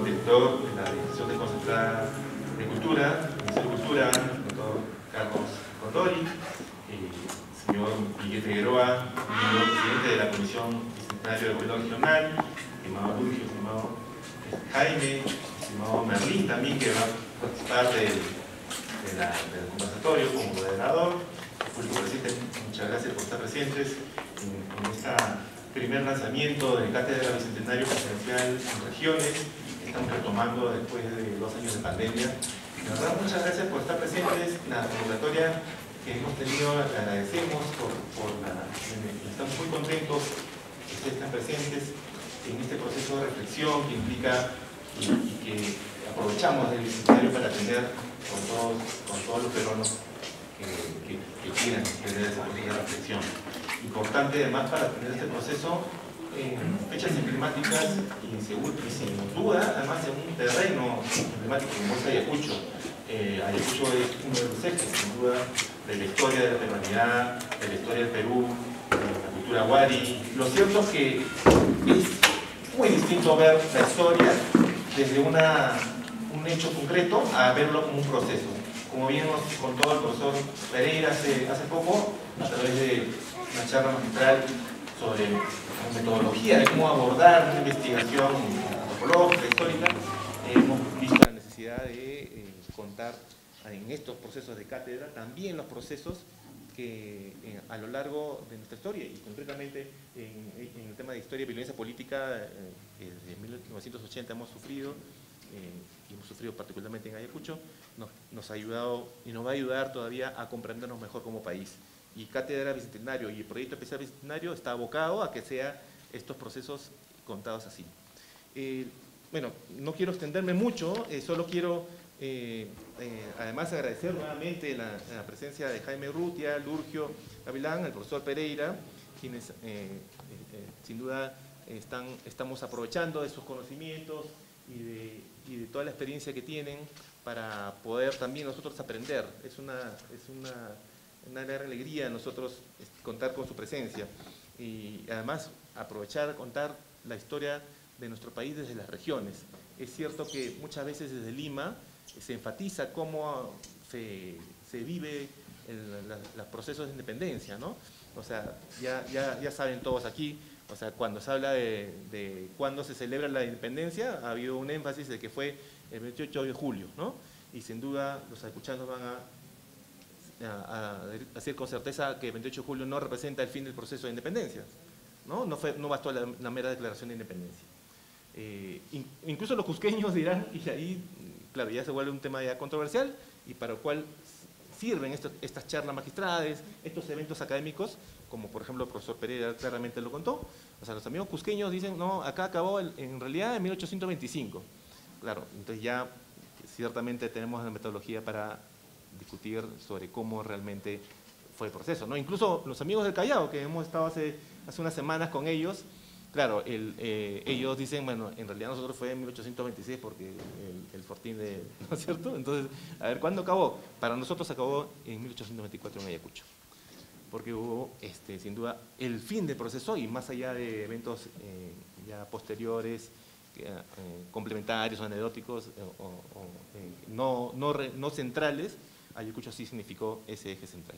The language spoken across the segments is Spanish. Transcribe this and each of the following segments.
director de la Dirección Desconcentrada de Cultura, Ministerio de Cultura, el doctor Carlos Condori, señor Miguel Figueroa, miembro presidente de la Comisión Bicentenario del Gobierno Regional, estimado Luis, estimado Jaime, estimado Merlín también, que va a participar del conversatorio como moderador. Público presente, muchas gracias por estar presentes en este primer lanzamiento de Cátedra Bicentenario Presidencial en regiones. Estamos retomando después de 2 años de pandemia. La verdad, muchas gracias por estar presentes. La convocatoria que hemos tenido, le agradecemos estamos muy contentos que ustedes estén presentes en este proceso de reflexión que implica y que aprovechamos del Bicentenario para atender con todos los peruanos que quieran tener ese proceso de reflexión. Importante además para tener este proceso en fechas emblemáticas y sin duda, además en un terreno emblemático como es Ayacucho. Ayacucho es uno de los ejes, sin duda, de la historia de la peruanidad, de la historia del Perú, de la cultura wari. Lo cierto es que es muy distinto ver la historia desde un hecho concreto a verlo como un proceso. Como bien nos contó el profesor Pereira hace poco, a través de una charla magistral sobre la metodología de cómo abordar una investigación antropológica, histórica, hemos visto la necesidad de contar en estos procesos de cátedra también los procesos que a lo largo de nuestra historia, y concretamente en el tema de historia y violencia política, que desde 1980 hemos sufrido, y hemos sufrido particularmente en Ayacucho, nos ha ayudado y nos va a ayudar todavía a comprendernos mejor como país. Y Cátedra Bicentenario y el Proyecto Especial Bicentenario está abocado a que sean estos procesos contados así. Bueno, no quiero extenderme mucho, solo quiero además agradecer nuevamente la presencia de Jaime Urrutia, Lurgio Gavilán, el profesor Pereira, quienes sin duda estamos aprovechando de sus conocimientos y de toda la experiencia que tienen para poder también nosotros aprender. Es una gran alegría nosotros contar con su presencia y además aprovechar, contar la historia de nuestro país desde las regiones. Es cierto que muchas veces desde Lima se enfatiza cómo se vive los procesos de independencia, ¿no? O sea, ya saben todos aquí, o sea, cuando se habla de cuándo se celebra la independencia, ha habido un énfasis de que fue el 28 de julio, ¿no? Y sin duda los ayacuchanos van a decir con certeza que el 28 de julio no representa el fin del proceso de independencia, ¿no? No bastó la mera declaración de independencia. Incluso los cusqueños dirán, y ahí, claro, ya se vuelve un tema ya controversial, y para el cual sirven estas charlas magistrales, estos eventos académicos, como por ejemplo el profesor Pereira claramente lo contó. O sea, los amigos cusqueños dicen, no, acá acabó en realidad en 1825. Claro, entonces ya ciertamente tenemos la metodología para discutir sobre cómo realmente fue el proceso, ¿no? Incluso los amigos del Callao, que hemos estado hace unas semanas con ellos, claro, ellos dicen, bueno, en realidad nosotros fue en 1826 porque el fortín de, ¿no es cierto? Entonces, a ver, ¿cuándo acabó? Para nosotros acabó en 1894 en Ayacucho, porque hubo, sin duda, el fin del proceso y más allá de eventos ya posteriores, complementarios o anecdóticos, no centrales, Ayacucho sí significó ese eje central.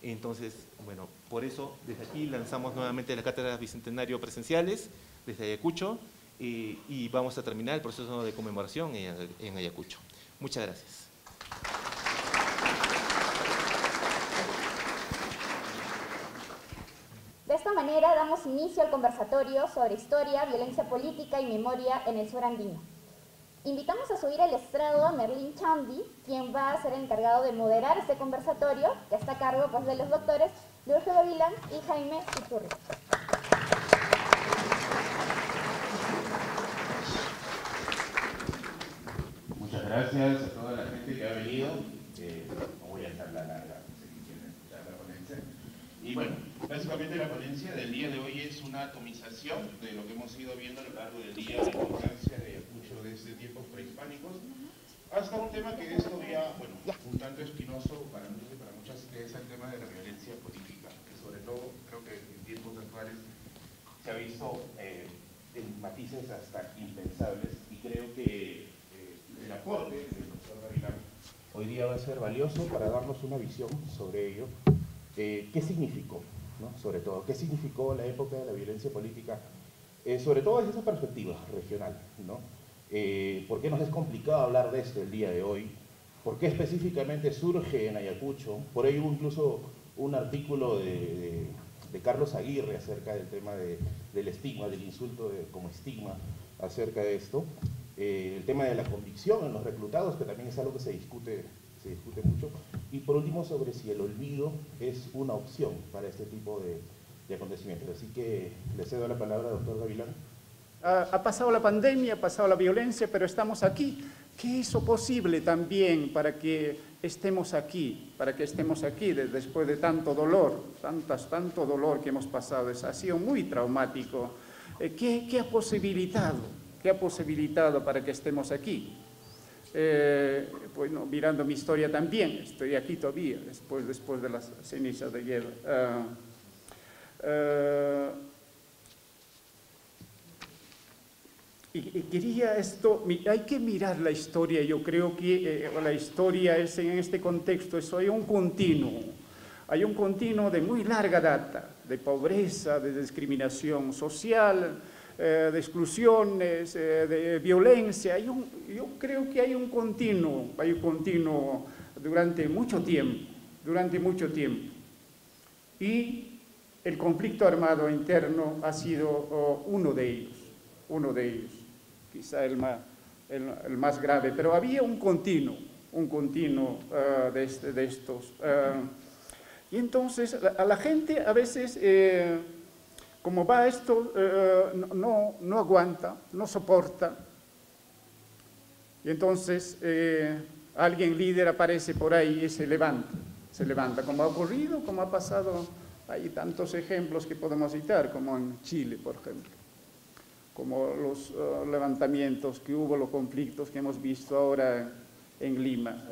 Entonces, bueno, por eso desde aquí lanzamos nuevamente las cátedras bicentenario presenciales desde Ayacucho y vamos a terminar el proceso de conmemoración en Ayacucho. Muchas gracias. De esta manera damos inicio al conversatorio sobre historia, violencia política y memoria en el sur andino. Invitamos a subir al estrado a Merlín Chandi, quien va a ser encargado de moderar este conversatorio, que está a cargo pues, de los doctores Lurgio Gavilán y Jaime Iturri. Muchas gracias a toda la gente que ha venido. No voy a estar la larga, no sé quién quiere escuchar la ponencia. Y bueno, básicamente la ponencia del día de hoy es una atomización de lo que hemos ido viendo a lo largo del día, la importancia de Ayacucho desde tiempos prehispánicos, hasta un tema que es todavía, bueno, un tanto espinoso para muchos y para muchas, que es el tema de la violencia política, que sobre todo creo que en tiempos actuales se ha visto en matices hasta impensables, y creo que aporte del doctor Gavilán hoy día va a ser valioso para darnos una visión sobre ello. ¿Qué significó, ¿no? Sobre todo, qué significó la época de la violencia política, sobre todo desde esa perspectiva regional, ¿no? ¿Por qué nos es complicado hablar de esto el día de hoy? ¿Por qué específicamente surge en Ayacucho? Por ello hubo incluso un artículo de Carlos Aguirre acerca del tema del estigma, del insulto como estigma acerca de esto. El tema de la convicción en los reclutados, que también es algo que se discute mucho. Y por último, sobre si el olvido es una opción para este tipo de acontecimientos. Así que le cedo la palabra al doctor Gavilán. Ha pasado la pandemia, ha pasado la violencia, pero estamos aquí. ¿Qué hizo posible también para que estemos aquí? Para que estemos aquí después de tanto dolor, tanto dolor que hemos pasado. Ha sido muy traumático. ¿Qué ha posibilitado? ¿Qué ha posibilitado para que estemos aquí? Bueno, mirando mi historia también, estoy aquí todavía, después de las cenizas de guerra. Y quería esto, hay que mirar la historia, yo creo que la historia es en este contexto, hay un continuo de muy larga data, de pobreza, de discriminación social, de exclusiones, de violencia. Yo creo que hay un continuo durante mucho tiempo. Y el conflicto armado interno ha sido uno de ellos, quizá el más grave, pero había un continuo de estos. Y entonces a la gente a veces, como va esto, no aguanta, no soporta. Y entonces alguien líder aparece por ahí y se levanta, como ha ocurrido, como ha pasado. Hay tantos ejemplos que podemos citar, como en Chile, por ejemplo, como los levantamientos que hubo, los conflictos que hemos visto ahora en Lima.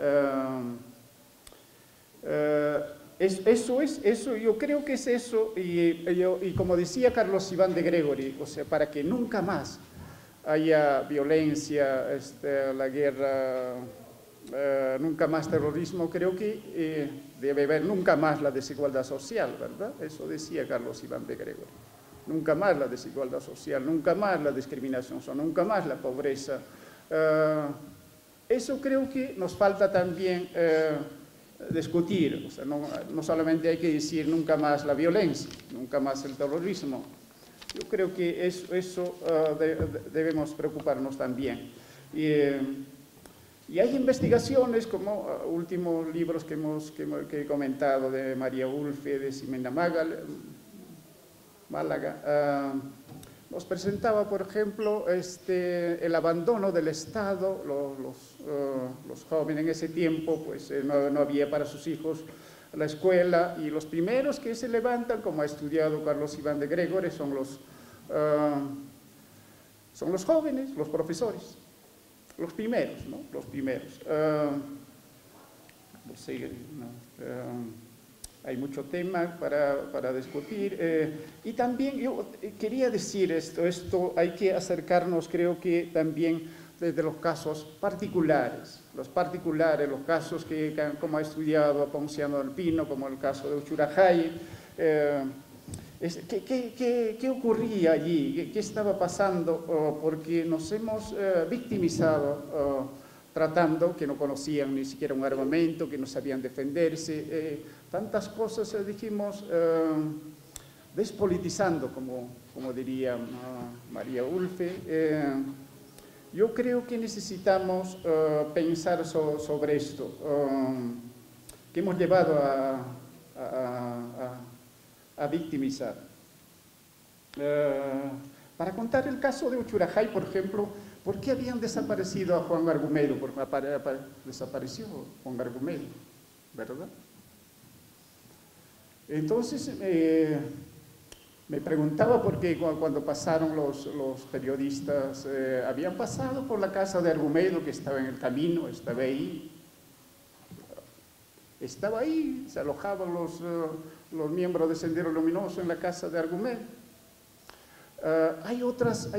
Eso, yo creo que es eso, y como decía Carlos Iván de Gregory, o sea, para que nunca más haya violencia, la guerra, nunca más terrorismo, creo que debe haber nunca más la desigualdad social, ¿verdad? Eso decía Carlos Iván de Gregory. Nunca más la desigualdad social, nunca más la discriminación, nunca más la pobreza. Eso creo que nos falta también discutir. O sea, no solamente hay que decir nunca más la violencia, nunca más el terrorismo. Yo creo que eso debemos preocuparnos también. Y hay investigaciones como últimos libros que he comentado de María Ulfe, de Ximena Málaga, nos presentaba, por ejemplo, el abandono del Estado. Los jóvenes en ese tiempo pues, no había para sus hijos la escuela, y los primeros que se levantan, como ha estudiado Carlos Iván de Gregory, son los jóvenes, los profesores, los primeros, ¿no? Los primeros. Hay mucho tema para discutir. Y también yo quería decir esto hay que acercarnos, creo que también desde los casos particulares, los casos que como ha estudiado Ponciano del Pino, como el caso de Uchurajay. ¿Qué ocurría allí? ¿Qué estaba pasando? Porque nos hemos victimizado tratando, que no conocían ni siquiera un armamento, que no sabían defenderse, tantas cosas, dijimos, despolitizando, como diría María Ulfe. Yo creo que necesitamos pensar sobre esto, que hemos llevado a victimizar. Para contar el caso de Uchurajay, por ejemplo, ¿por qué habían desaparecido a Juan Argumedo? Porque desapareció Juan Argumedo, ¿verdad? Entonces me preguntaba por qué cuando pasaron los periodistas, habían pasado por la casa de Argumedo, que estaba en el camino, estaba ahí, se alojaban los miembros de Sendero Luminoso en la casa de Argumedo. Hay otras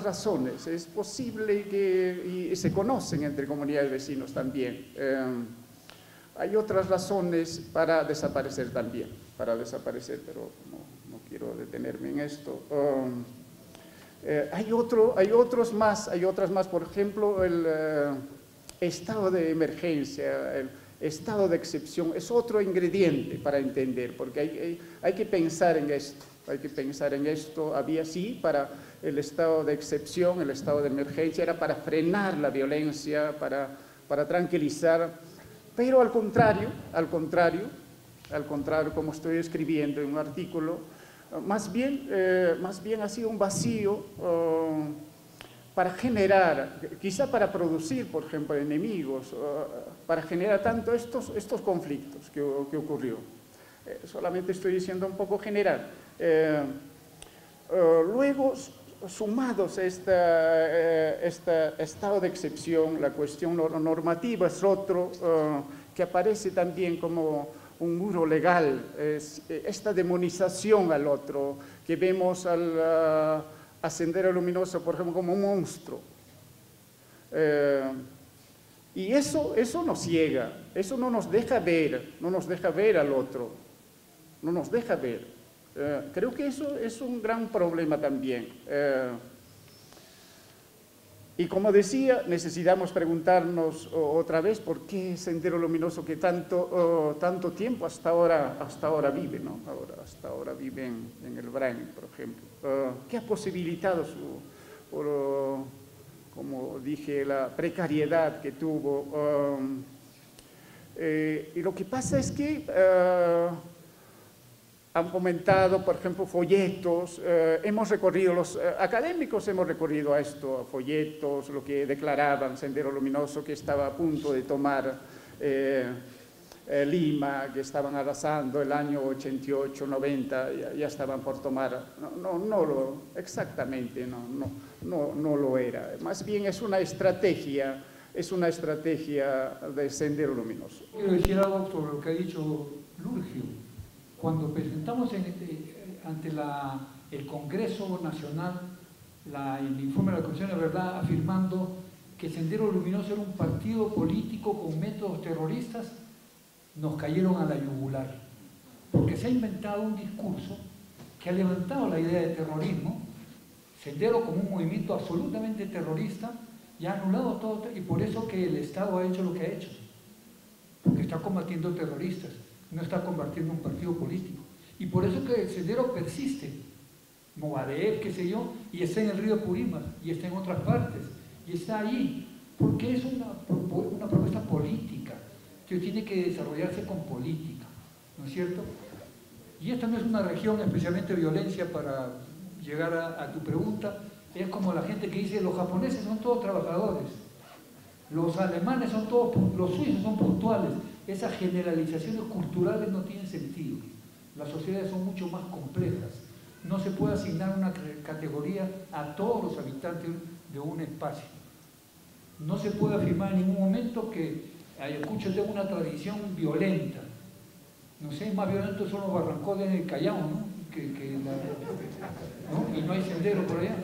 razones, es posible que, y se conocen entre comunidades de vecinos también, hay otras razones para desaparecer también, pero no quiero detenerme en esto. Hay otras más, por ejemplo, el estado de emergencia, el estado de excepción, es otro ingrediente para entender, porque hay que pensar en esto. Había sí para el estado de excepción, el estado de emergencia, era para frenar la violencia, para tranquilizar, pero al contrario, como estoy escribiendo en un artículo, más bien ha sido un vacío para generar, quizá para producir, por ejemplo, enemigos, para generar tanto estos conflictos que ocurrió. Solamente estoy diciendo un poco general. Luego, sumados a este estado de excepción, la cuestión normativa es otro que aparece también como un muro legal, esta demonización al otro, que vemos a Sendero Luminoso, por ejemplo, como un monstruo. Y eso nos ciega, eso no nos deja ver al otro, no nos deja ver. Creo que eso es un gran problema también. Y como decía, necesitamos preguntarnos otra vez por qué Sendero Luminoso que tanto tiempo hasta ahora vive, ¿no? Hasta ahora vive en el Brain, por ejemplo. ¿Qué ha posibilitado como dije, la precariedad que tuvo? Y lo que pasa es que han comentado, por ejemplo, folletos, los académicos hemos recorrido a esto, a folletos, lo que declaraban Sendero Luminoso, que estaba a punto de tomar Lima, que estaban arrasando el año 88, 90, ya estaban por tomar, exactamente no lo era, más bien es una estrategia de Sendero Luminoso. Quiero decir algo sobre lo que ha dicho Lurgio. Cuando presentamos ante el Congreso Nacional el informe de la Comisión de Verdad afirmando que Sendero Luminoso era un partido político con métodos terroristas, nos cayeron a la yugular, porque se ha inventado un discurso que ha levantado la idea de terrorismo, Sendero como un movimiento absolutamente terrorista, y ha anulado todo, y por eso que el Estado ha hecho lo que ha hecho, porque está combatiendo terroristas, no está combatiendo un partido político, y por eso que el Sendero persiste, Movadef, qué sé yo, y está en el río Purímac, y está en otras partes, y está ahí, porque es una propuesta política, que tiene que desarrollarse con política, ¿no es cierto? Y esta no es una región especialmente violencia, para llegar a tu pregunta, es como la gente que dice, los japoneses son todos trabajadores, los alemanes son todos, los suizos son puntuales. Esas generalizaciones culturales no tienen sentido. Las sociedades son mucho más complejas. No se puede asignar una categoría a todos los habitantes de un espacio. No se puede afirmar en ningún momento que Ayacucho tenga una tradición violenta. No sé, más violentos son los barrancones en el Callao, ¿no? ¿No? Y no hay sendero por allá.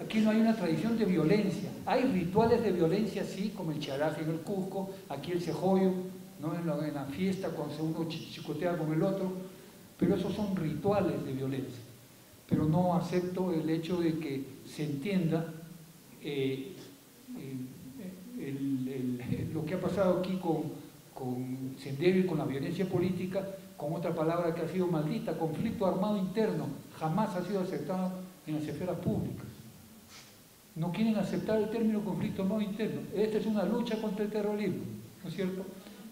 Aquí no hay una tradición de violencia. Hay rituales de violencia, sí, como el charaje en el Cusco, aquí el cejoyo, ¿no? en la fiesta, cuando uno chicotea con el otro, pero esos son rituales de violencia. Pero no acepto el hecho de que se entienda lo que ha pasado aquí con Sendero y con la violencia política, con otra palabra que ha sido maldita, conflicto armado interno, jamás ha sido aceptado en las esferas públicas. No quieren aceptar el término conflicto armado interno. Esta es una lucha contra el terrorismo, ¿no es cierto?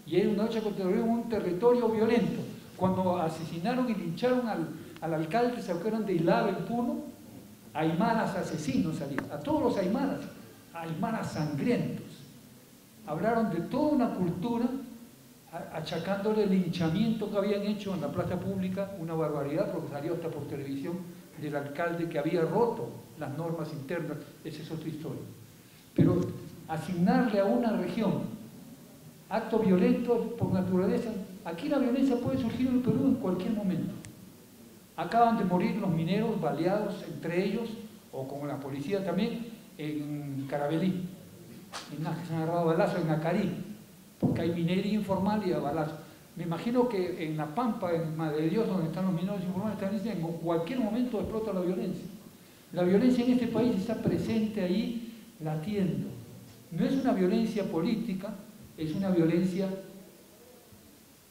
Y es una lucha contra el terrorismo en un territorio violento. Cuando asesinaron y lincharon al alcalde, ¿se acuerdan de Ilave, en Puno? Aymaras asesinos salieron, a todos los aymaras sangrientos. Hablaron de toda una cultura, achacándole el linchamiento que habían hecho en la plaza pública, una barbaridad, porque salió hasta por televisión, del alcalde que había roto las normas internas. Esa es otra historia. Pero asignarle a una región actos violentos por naturaleza, aquí la violencia puede surgir en el Perú en cualquier momento. Acaban de morir los mineros baleados entre ellos, o con la policía también, en Carabelí. Se han agarrado balazos en Acarí, porque hay minería informal y a balazos. Me imagino que en La Pampa, en Madre de Dios, donde están los mineros informales, también en cualquier momento explota la violencia. La violencia en este país está presente ahí, latiendo. No es una violencia política, es una violencia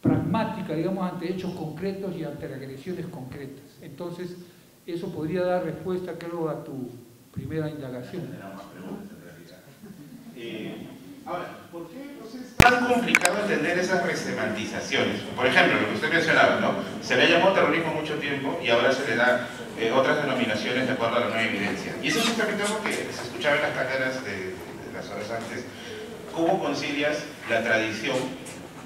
pragmática, digamos, ante hechos concretos y ante agresiones concretas. Entonces, eso podría dar respuesta, creo, a tu primera indagación. Ahora, ¿por qué es tan complicado entender esas resemantizaciones? Por ejemplo, lo que usted mencionaba, ¿no? Se le llamó terrorismo mucho tiempo y ahora se le da otras denominaciones de acuerdo a la nueva evidencia. Y eso es justamente algo que se escuchaba en las cátedras de las horas antes. ¿Cómo concilias la tradición,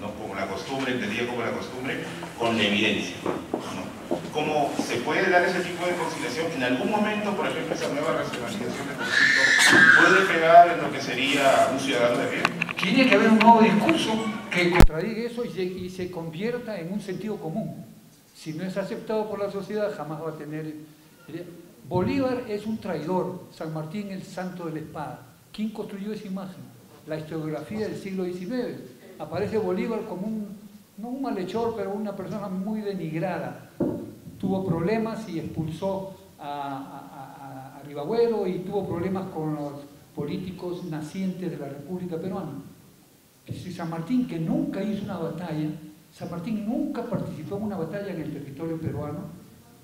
¿no? Como la costumbre, entendida como la costumbre, con la evidencia, ¿no? ¿Cómo se puede dar ese tipo de conciliación? En algún momento, por ejemplo, esa nueva racionalización del conflicto puede pegar en lo que sería un ciudadano de bien. Tiene que haber un nuevo discurso que contradiga eso y se convierta en un sentido común. Si no es aceptado por la sociedad, jamás va a tener... Bolívar es un traidor, San Martín el santo de la espada. ¿Quién construyó esa imagen? La historiografía del siglo XIX. Aparece Bolívar como no un malhechor, pero una persona muy denigrada. Tuvo problemas y expulsó a Ribagüero y tuvo problemas con los políticos nacientes de la República Peruana. Si San Martín, que nunca hizo una batalla, San Martín nunca participó en una batalla en el territorio peruano,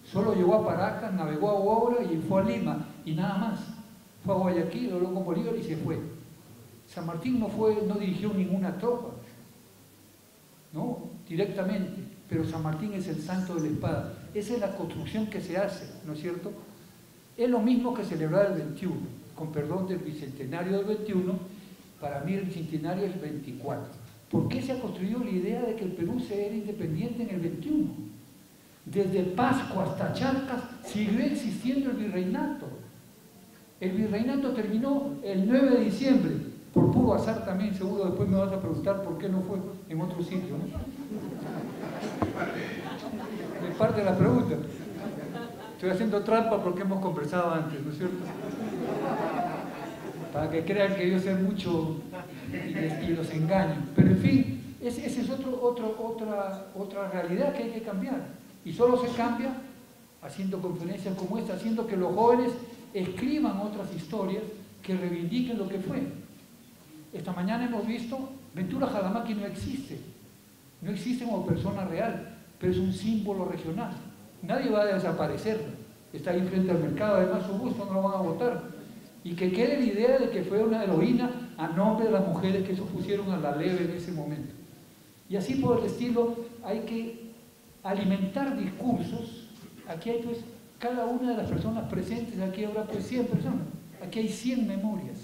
solo llegó a Paracas, navegó a Huaura y fue a Lima, y nada más. Fue a Guayaquil, habló con Bolívar y se fue. San Martín no dirigió ninguna tropa, ¿no? Directamente, pero San Martín es el santo de la espada. Esa es la construcción que se hace, ¿no es cierto? Es lo mismo que celebrar el 21, con perdón del bicentenario del 21, para mí el bicentenario es el 24. ¿Por qué se ha construido la idea de que el Perú se era independiente en el 21? Desde Pascua hasta Charcas siguió existiendo el virreinato. El virreinato terminó el 9 de diciembre, por puro azar también, seguro después me vas a preguntar por qué no fue en otro sitio, ¿no? Es parte de la pregunta. Estoy haciendo trampa porque hemos conversado antes, ¿no es cierto? Para que crean que yo sé mucho y los engaño. Pero en fin, esa es otra realidad que hay que cambiar. Y solo se cambia haciendo conferencias como esta, haciendo que los jóvenes escriban otras historias que reivindiquen lo que fue. Esta mañana hemos visto, Ventura Jalamaqui no existe como persona real, pero es un símbolo regional. Nadie va a desaparecerlo. Está ahí frente al mercado, además su gusto, no lo van a votar. Y que quede la idea de que fue una heroína a nombre de las mujeres que se opusieron a la leve en ese momento. Y así por el estilo hay que alimentar discursos. Aquí hay pues, cada una de las personas presentes, aquí habrá pues 100 personas. Aquí hay 100 memorias.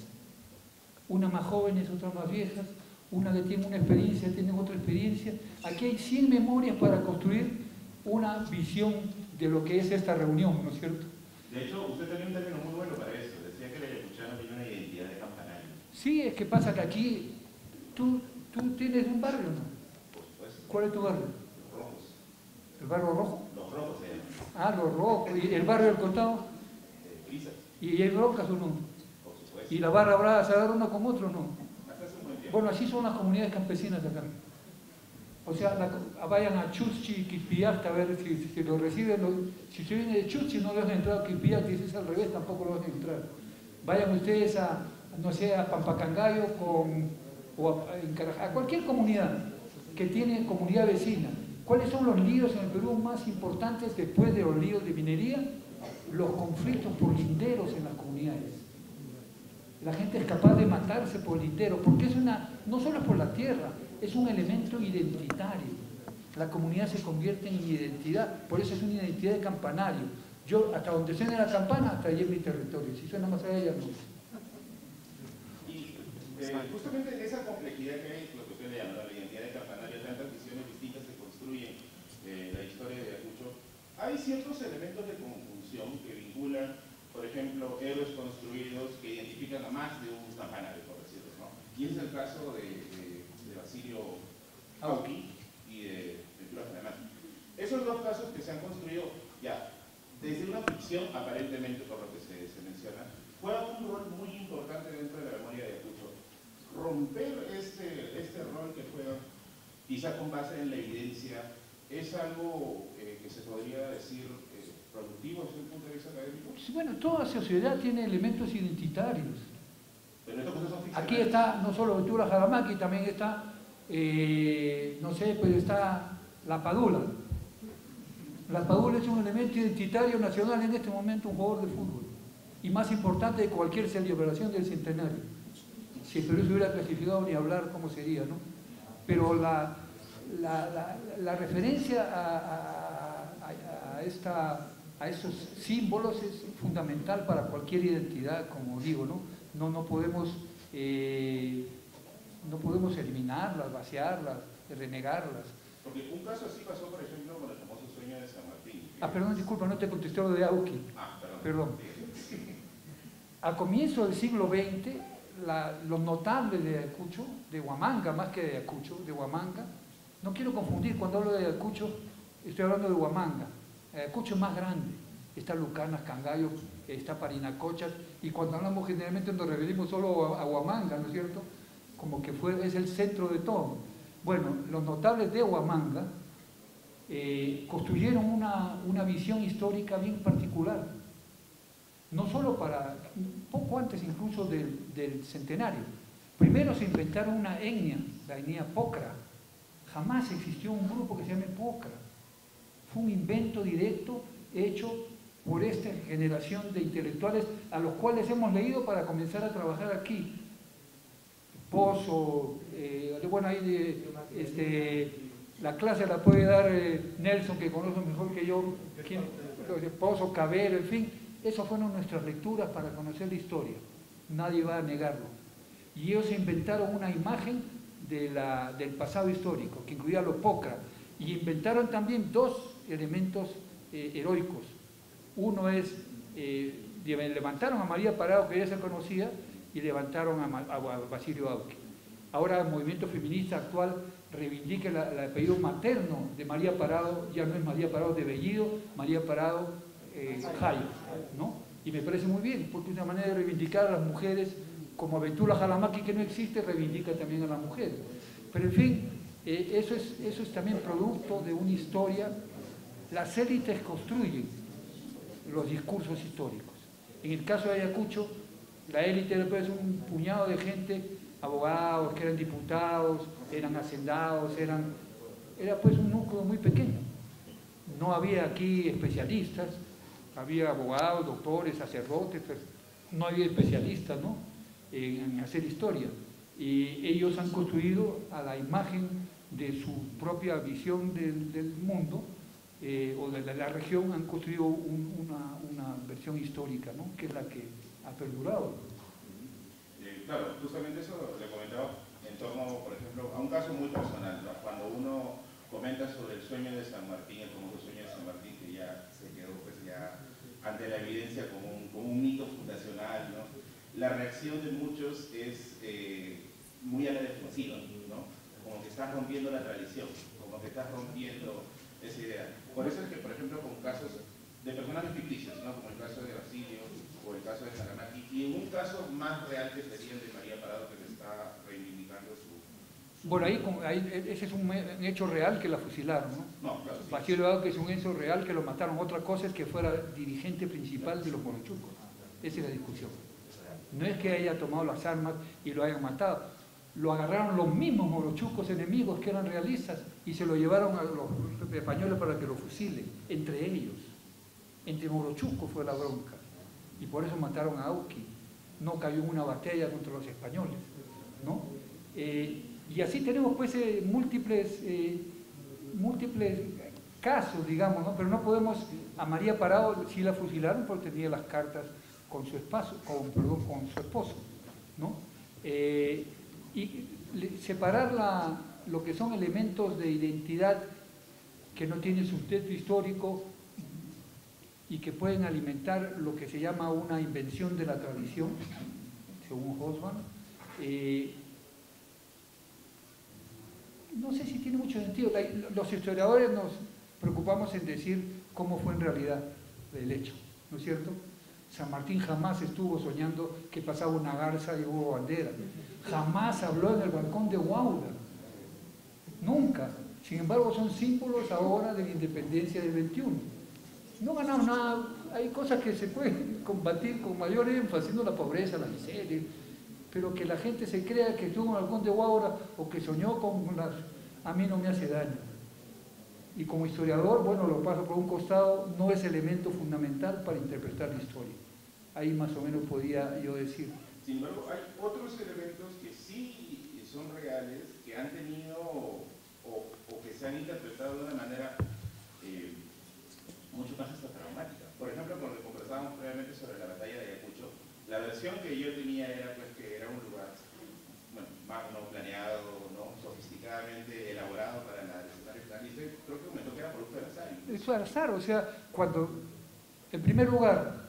Una más jóvenes, otras más viejas, una que tiene una experiencia, tiene otra experiencia. Aquí hay 100 memorias para construir una visión de lo que es esta reunión, ¿no es cierto? De hecho, usted tenía un término muy bueno para eso. Decía que la Ayacuchana tiene una identidad de campanario. Sí, es que pasa que aquí, tú tienes un barrio, ¿no? Por supuesto. ¿Cuál es tu barrio? Los rojos. ¿El barrio rojo? Los rojos se llaman. Ah, los rojos. ¿Y el barrio del costado? Brisas. ¿Y hay broncas o no? Por supuesto. ¿Y la barra brava se agarra uno con otro o no? Hasta hace un buen tiempo. Bueno, así son las comunidades campesinas acá. O sea, vayan a Chuschi y Quipillacta a ver si lo reciben. Si se viene de Chuschi no lo dejan entrar a Quipillacta, y si es al revés tampoco lo dejan entrar. Vayan ustedes no sé, a Pampacangayo a cualquier comunidad que tiene comunidad vecina. ¿Cuáles son los líos en el Perú más importantes después de los líos de minería? Los conflictos por linderos en las comunidades. La gente es capaz de matarse por lindero, porque no solo es por la tierra, es un elemento identitario. La comunidad se convierte en identidad, por eso es una identidad de campanario. Yo, hasta donde suene la campana, hasta allí es mi territorio. Si suena más allá, no. Y justamente esa complejidad que hay, lo que usted le llama la identidad de campanario, tantas visiones distintas que construyen la historia de Ayacucho, hay ciertos elementos de conjunción que vinculan, por ejemplo, héroes construidos que identifican a más de un campanario, por decirlo, ¿no? Y ese es el caso de Basilio Auqui y de Ventura Jalamaqui. Esos dos casos que se han construido Ya, desde una ficción, aparentemente, por lo que se menciona, juega un rol muy importante dentro de la memoria de Ayacucho. Romper este rol que juega, quizá con base en la evidencia, es algo que se podría decir productivo desde el punto de vista académico. Sí, bueno, toda sociedad tiene elementos identitarios. Pero estas cosas son ficcionales. Aquí está no solo Ventura Jaramaki, también está, no sé, pues está la Padula. La Padula es un elemento identitario nacional en este momento, un jugador de fútbol. Y más importante de cualquier celebración del centenario. Si el Perú se hubiera clasificado, ni hablar cómo sería, ¿no? Pero la referencia a estos símbolos es fundamental para cualquier identidad, como digo, ¿no? No podemos eliminarlas, vaciarlas, renegarlas. Porque un caso así pasó, por ejemplo, con el famoso sueño de San Martín. Perdón, disculpa, no te contesté lo de Auqui. Perdón. Al comienzo del siglo XX, los notables de Ayacucho, de Huamanga más que de Ayacucho, de Huamanga, no quiero confundir, cuando hablo de Ayacucho, estoy hablando de Huamanga. Ayacucho es más grande, está Lucanas, Cangallo, está Parinacochas, y cuando hablamos generalmente nos referimos solo a Huamanga, ¿no es cierto? Como que es el centro de todo. Bueno, los notables de Huamanga construyeron una visión histórica bien particular, no solo poco antes incluso del centenario. Primero se inventaron una etnia, la etnia Pocra. Jamás existió un grupo que se llame Pocra. Fue un invento directo hecho por esta generación de intelectuales a los cuales hemos leído para comenzar a trabajar aquí. Pozo, bueno, ahí la clase la puede dar Nelson, que conoce mejor que yo, Pozo, Cabero, en fin. Esas fueron nuestras lecturas para conocer la historia. Nadie va a negarlo. Y ellos inventaron una imagen del pasado histórico, que incluía a los Pocra. Y inventaron también dos elementos heroicos. Uno es, levantaron a María Parado, que ya se conocía, y levantaron a Basilio Auqui. Ahora el movimiento feminista actual reivindica el apellido materno de María Parado, ya no es María Parado de Bellido, María Parado Jai, ¿no? Y me parece muy bien, porque es una manera de reivindicar a las mujeres, como Ventura Jaramaki, que no existe, reivindica también a las mujeres. Pero en fin, eso es también producto de una historia. Las élites construyen los discursos históricos. En el caso de Ayacucho, la élite era pues un puñado de gente, abogados, que eran diputados, eran hacendados, era pues un núcleo muy pequeño. No había aquí especialistas, había abogados, doctores, sacerdotes, no había especialistas, ¿no?, en hacer historia. Y ellos han construido a la imagen de su propia visión del mundo o de la región, han construido una versión histórica, ¿no?, que es la que ha perdurado. Claro, justamente eso le comentaba en torno, por ejemplo, a un caso muy personal, ¿no? Cuando uno comenta sobre el sueño de San Martín, el famoso sueño de San Martín, que ya se quedó pues ya ante la evidencia como un mito fundacional, ¿no? La reacción de muchos es muy a la defensiva, ¿no? Como que estás rompiendo la tradición, como que estás rompiendo esa idea. Por eso es que, por ejemplo, con casos de personajes ficticios, ¿no?, como el caso de Basilio o el caso de Jaramaki, y en un caso más real que sería el de María Parado, que le está reivindicando su... Bueno, ese es un hecho real que la fusilaron, ¿no? No, claro, sí. Basilio Auqui es un hecho real que lo mataron. Otra cosa es que fuera dirigente principal de los morochucos. Esa es la discusión. No es que haya tomado las armas y lo hayan matado. Lo agarraron los mismos morochucos enemigos que eran realistas y se lo llevaron a los españoles para que lo fusilen, entre ellos. Entre morochucos fue la bronca. Y por eso mataron a Auqui. No cayó en una batalla contra los españoles, ¿no? Y así tenemos pues múltiples casos, digamos, ¿no? Pero no podemos, a María Parado sí la fusilaron porque tenía las cartas con su esposo, ¿no? Y separar lo que son elementos de identidad que no tienen sustento histórico y que pueden alimentar lo que se llama una invención de la tradición, según Hobsbawm, no sé si tiene mucho sentido. Los historiadores nos preocupamos en decir cómo fue en realidad el hecho, ¿no es cierto? San Martín jamás estuvo soñando que pasaba una garza y hubo bandera. Jamás habló en el balcón de Huaura. Nunca. Sin embargo, son símbolos ahora de la independencia del 21. No ganamos nada. Hay cosas que se pueden combatir con mayor énfasis, no la pobreza, la miseria, pero que la gente se crea que estuvo en el balcón de Huaura o que soñó con las... A mí no me hace daño. Y como historiador, bueno, lo paso por un costado, no es elemento fundamental para interpretar la historia. Ahí más o menos podía yo decir. Sin embargo, hay otros elementos que sí son reales, que han tenido o que se han interpretado de una manera mucho más hasta traumática. Por ejemplo, cuando conversábamos previamente sobre la batalla de Ayacucho, la versión que yo tenía era pues, que era un lugar más no planeado, no sofisticadamente elaborado para la escenario final. Y creo que comentó que era producto del azar. Eso es azar, o sea, cuando, en primer lugar,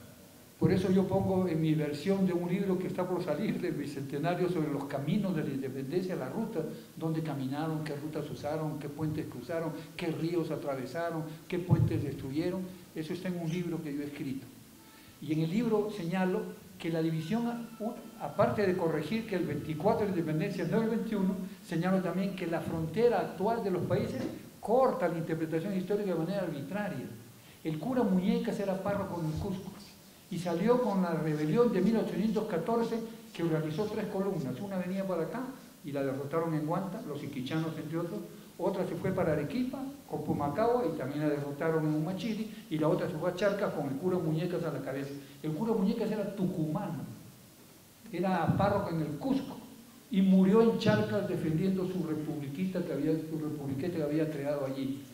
por eso yo pongo en mi versión de un libro que está por salir del Bicentenario sobre los caminos de la independencia, la ruta, dónde caminaron, qué rutas usaron, qué puentes cruzaron, qué ríos atravesaron, qué puentes destruyeron, eso está en un libro que yo he escrito. Y en el libro señalo que la división, aparte de corregir que el 24 es la independencia, no el 21, señalo también que la frontera actual de los países corta la interpretación histórica de manera arbitraria. El cura Muñecas era párroco en el Cusco y salió con la rebelión de 1814 que organizó 3 columnas. Una venía para acá y la derrotaron en Huanta, los iquichanos entre otros. Otra se fue para Arequipa, con Pumacahua, y también la derrotaron en Humachiri, y la otra se fue a Charcas con el cura Muñecas a la cabeza. El cura Muñecas era tucumano, era párroco en el Cusco, y murió en Charcas defendiendo su republiqueta que había creado allí.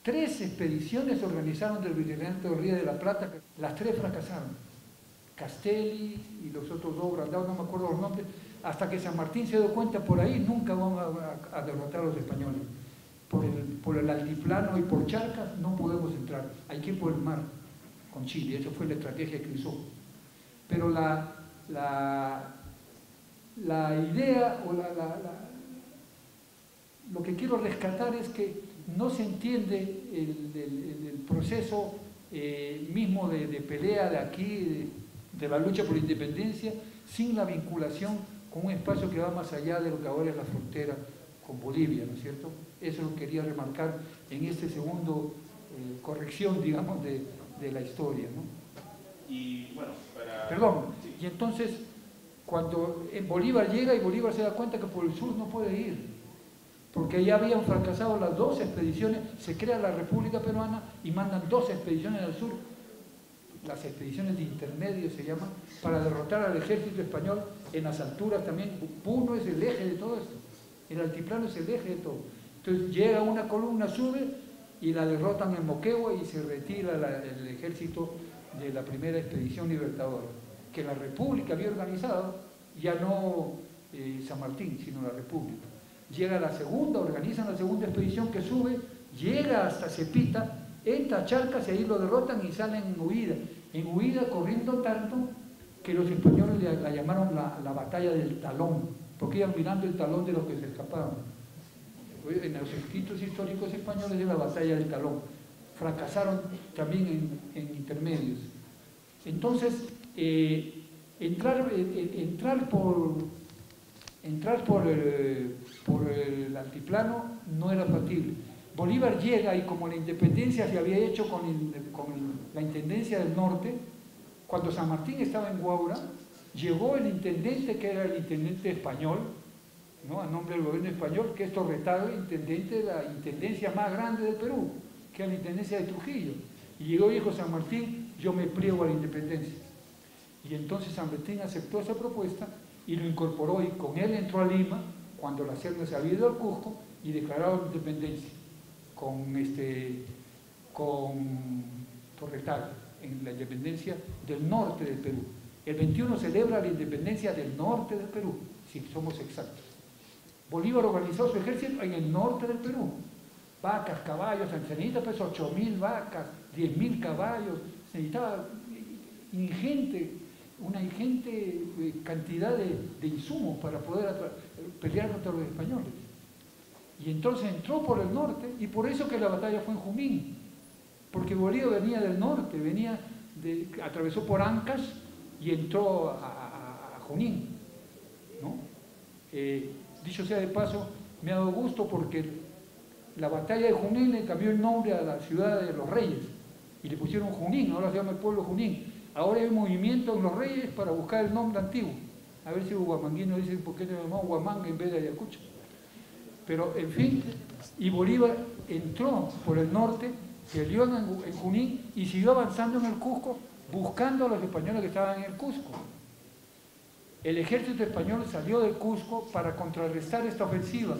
3 expediciones se organizaron del Virreinato del Río de la Plata, las 3 fracasaron. Castelli y los otros 2, Brandao, no me acuerdo los nombres, hasta que San Martín se dio cuenta, por ahí nunca vamos a derrotar a los españoles. Por el altiplano y por Charcas no podemos entrar, hay que ir por el mar con Chile, esa fue la estrategia que usó. Pero la idea o lo que quiero rescatar es que no se entiende el proceso mismo de pelea de aquí, de la lucha por la independencia, sin la vinculación con un espacio que va más allá de lo que ahora es la frontera con Bolivia, ¿no es cierto? Eso lo quería remarcar en este segundo corrección, digamos, de la historia, ¿no? Y bueno, Perdón, sí. Y entonces, cuando Bolívar llega y Bolívar se da cuenta que por el sur no puede ir, porque ya habían fracasado las 2 expediciones, se crea la República Peruana y mandan 2 expediciones al sur, las expediciones de intermedio se llaman, para derrotar al ejército español en las alturas también. Puno es el eje de todo esto, el altiplano es el eje de todo. Entonces llega una columna, sube y la derrotan en Moquegua y se retira el ejército de la primera expedición libertadora, que la República había organizado, ya no San Martín, sino la República. Llega la segunda, organizan la segunda expedición que sube, llega hasta Cepita, entra a Charcas y ahí lo derrotan y salen en huida corriendo tanto que los españoles la llamaron la batalla del talón, porque iban mirando el talón de los que se escapaban. En los escritos históricos españoles es la batalla del talón. Fracasaron también en intermedios. Entonces, entrar por el altiplano no era factible. Bolívar llega y como la independencia se había hecho con la Intendencia del Norte, cuando San Martín estaba en Huaura, llegó el intendente que era el intendente español, ¿no? A nombre del gobierno español, que es Torretalba, intendente de la intendencia más grande del Perú, que es la intendencia de Trujillo. Y llegó y dijo San Martín, yo me pliego a la independencia. Y entonces San Martín aceptó esa propuesta y lo incorporó, y con él entró a Lima, cuando la Serna se había ido al Cusco, y declaró la independencia con Torretalba, en la independencia del norte del Perú. El 21 celebra la independencia del norte del Perú, si somos exactos. Bolívar organizó su ejército en el norte del Perú. Vacas, caballos, se necesitaba pues 8.000 vacas, 10.000 caballos, se necesitaba una ingente cantidad de insumos para poder pelear contra los españoles. Y entonces entró por el norte, y por eso que la batalla fue en Junín, porque Bolívar venía del norte, atravesó por Ancas y entró a Junín, ¿no? Dicho sea de paso, me ha dado gusto porque la batalla de Junín le cambió el nombre a la ciudad de los Reyes y le pusieron Junín, ahora se llama el pueblo Junín. Ahora hay un movimiento en los Reyes para buscar el nombre antiguo, a ver si los guamanguinos dicen por qué no llamamos Huamanga en vez de Ayacucho. Pero en fin, y Bolívar entró por el norte, peleó en Junín y siguió avanzando en el Cusco buscando a los españoles que estaban en el Cusco. El ejército español salió del Cusco para contrarrestar esta ofensiva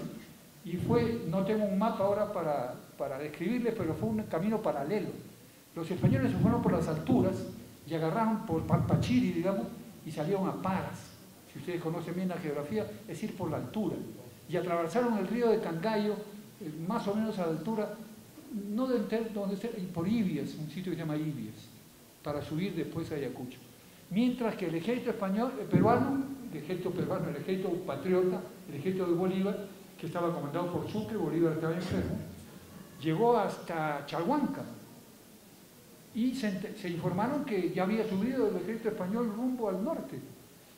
y fue, no tengo un mapa ahora para describirles, pero fue un camino paralelo. Los españoles se fueron por las alturas y agarraron por Pampachiri, digamos, y salieron a Paras. Si ustedes conocen bien la geografía, es decir, por la altura. Y atravesaron el río de Cangallo, más o menos a la altura, no de donde esté, por Ibias, un sitio que se llama Ibias, para subir después a Ayacucho. Mientras que el ejército español, el ejército patriota, el ejército de Bolívar, que estaba comandado por Sucre, Bolívar estaba enfermo, llegó hasta Chalhuanca. Y se informaron que ya había subido el ejército español rumbo al norte.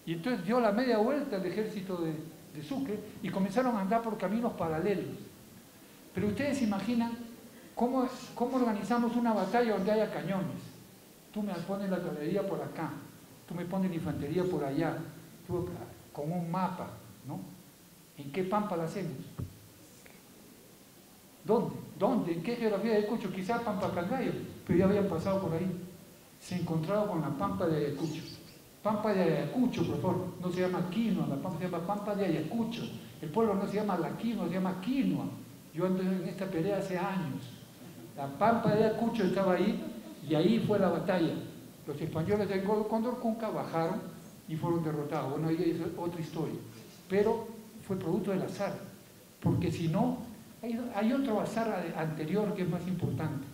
Y entonces dio la media vuelta el ejército de Sucre y comenzaron a andar por caminos paralelos. Pero ustedes imaginan cómo organizamos una batalla donde haya cañones. Tú me pones la caballería por acá, tú me pones la infantería por allá, con un mapa, ¿no? ¿En qué pampa la hacemos? ¿Dónde? ¿En qué geografía de Ayacucho? Quizás Pampa Cangallo, pero ya habían pasado por ahí. Se encontraron con la Pampa de Ayacucho. Pampa de Ayacucho, por favor, no se llama quinoa, la pampa se llama Pampa de Ayacucho. El pueblo no se llama la quinoa, se llama quinoa. Yo ando en esta pelea hace años. La Pampa de Ayacucho estaba ahí y ahí fue la batalla. Los españoles de Condorcunca bajaron y fueron derrotados. Bueno, ahí es otra historia. Pero fue producto del azar, porque si no, hay otro azar anterior que es más importante.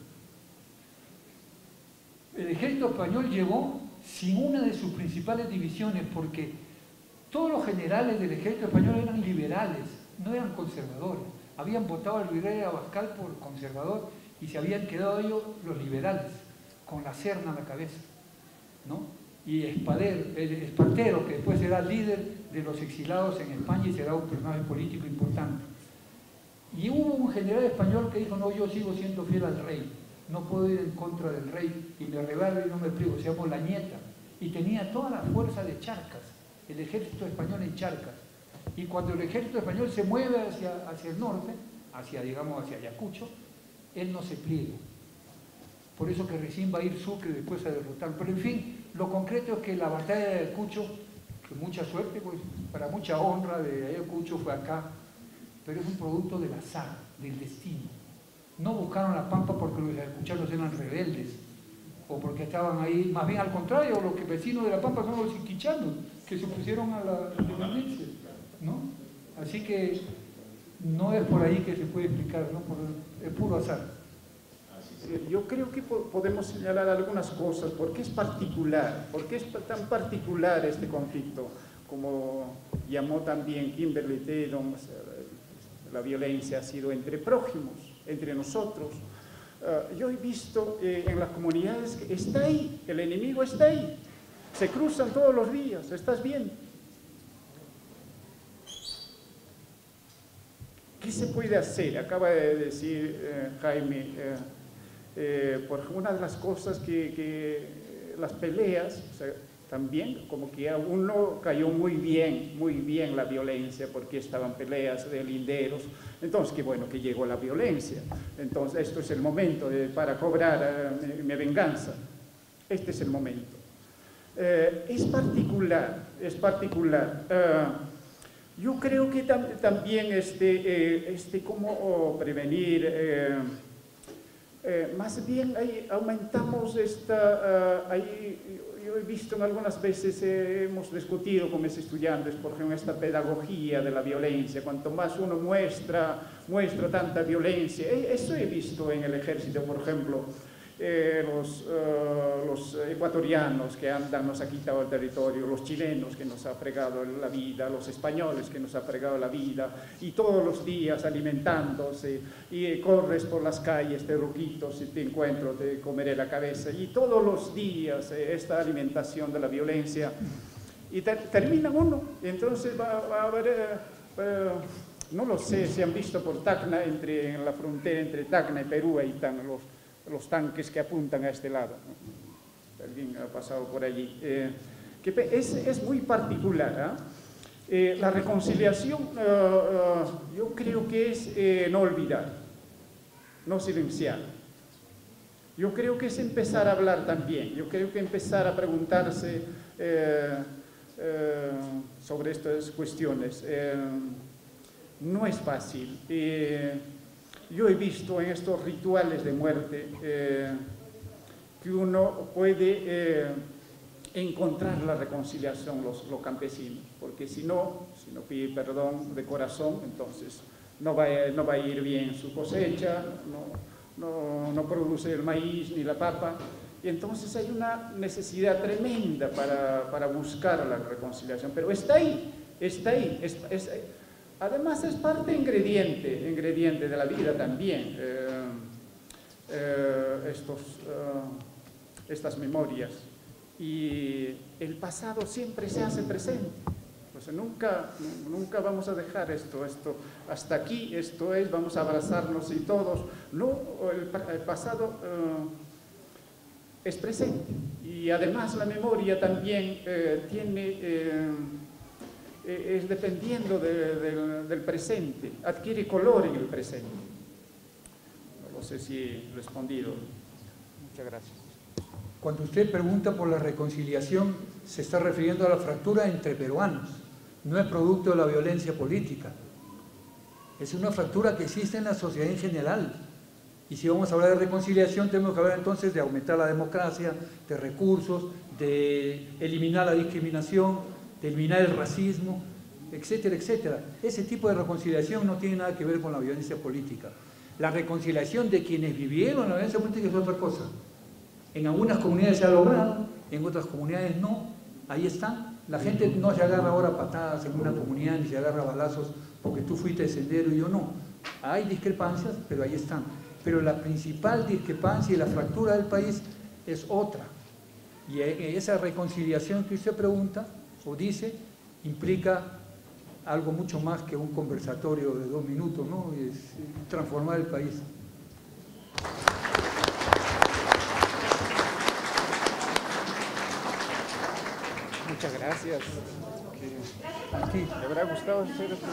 El ejército español llegó sin una de sus principales divisiones, porque todos los generales del ejército español eran liberales, no eran conservadores. Habían votado al virrey Abascal por conservador y se habían quedado ellos los liberales, con la Serna a la cabeza, ¿no? Y Espartero, que después será líder de los exilados en España y será un personaje político importante. Y hubo un general español que dijo, no, yo sigo siendo fiel al rey, no puedo ir en contra del rey, y me rebelo y no me pliego, se llamó Lañeta, y tenía toda la fuerza de Charcas, el ejército español en Charcas. Y cuando el ejército español se mueve hacia el norte, hacia Ayacucho, él no se pliega. Por eso que recién va a ir Sucre después a derrotar. Pero en fin, lo concreto es que la batalla de Ayacucho, que mucha suerte, pues para mucha honra de Ayacucho fue acá, pero es un producto del azar, del destino. No buscaron la Pampa porque los ayacuchanos eran rebeldes, o porque estaban ahí, más bien al contrario, los vecinos de la Pampa son los iquichanos, que se opusieron a la independencia, ¿no? Así que no es por ahí que se puede explicar, ¿no? Por el puro azar. Yo creo que podemos señalar algunas cosas. ¿Por qué es particular? ¿Por qué es tan particular este conflicto? Como llamó también Kimberly Taylor, la violencia ha sido entre prójimos, entre nosotros. Yo he visto en las comunidades que está ahí, el enemigo está ahí. Se cruzan todos los días, ¿estás bien? ¿Qué se puede hacer? Acaba de decir Jaime, por una de las cosas que las peleas, o sea, también como que a uno cayó muy bien la violencia, porque estaban peleas de linderos, entonces qué bueno que llegó la violencia, entonces esto es el momento para cobrar mi venganza, este es el momento. Es particular. Yo creo que también cómo prevenir, más bien ahí aumentamos yo he visto en algunas veces, hemos discutido con mis estudiantes, por ejemplo, esta pedagogía de la violencia, cuanto más uno muestra tanta violencia, eso he visto en el ejército, por ejemplo, los ecuatorianos que nos ha quitado el territorio, los chilenos que nos ha fregado la vida, los españoles que nos ha fregado la vida, y todos los días alimentándose, y corres por las calles de Ruquitos y te encuentro, te comeré la cabeza, y todos los días esta alimentación de la violencia, y termina uno, entonces va a haber, no lo sé si han visto por Tacna, en la frontera entre Tacna y Perú, ahí están los tanques que apuntan a este lado. Alguien ha pasado por allí. Que es muy particular. La reconciliación, yo creo que es no olvidar, no silenciar. Yo creo que es empezar a hablar también. Yo creo que empezar a preguntarse sobre estas cuestiones. No es fácil. Yo he visto en estos rituales de muerte que uno puede encontrar la reconciliación, los campesinos, porque si no pide perdón de corazón, entonces no va a ir bien su cosecha, no produce el maíz ni la papa, y entonces hay una necesidad tremenda para buscar la reconciliación, pero está ahí. Además es parte ingrediente de la vida también, estas memorias. Y el pasado siempre se hace presente. Pues nunca vamos a dejar esto hasta aquí, esto es, vamos a abrazarnos y todos. No, el pasado es presente. Y además la memoria también es dependiendo del presente, adquiere color en el presente. No sé si he respondido. Muchas gracias. Cuando usted pregunta por la reconciliación, se está refiriendo a la fractura entre peruanos, no es producto de la violencia política. Es una fractura que existe en la sociedad en general. Y si vamos a hablar de reconciliación, tenemos que hablar entonces de aumentar la democracia, de recursos, de eliminar la discriminación, de eliminar el racismo, etcétera, etcétera. Ese tipo de reconciliación no tiene nada que ver con la violencia política. La reconciliación de quienes vivieron la violencia política es otra cosa. En algunas comunidades se ha logrado, en otras comunidades no. Ahí están. La gente no se agarra ahora a patadas en una comunidad, ni se agarra a balazos porque tú fuiste de sendero y yo no. Hay discrepancias, pero ahí están. Pero la principal discrepancia y la fractura del país es otra. Y esa reconciliación que usted pregunta o dice, implica algo mucho más que un conversatorio de 2 minutos, ¿no? Es transformar el país. Muchas gracias. A ti. ¿Le habrá gustado hacer esto?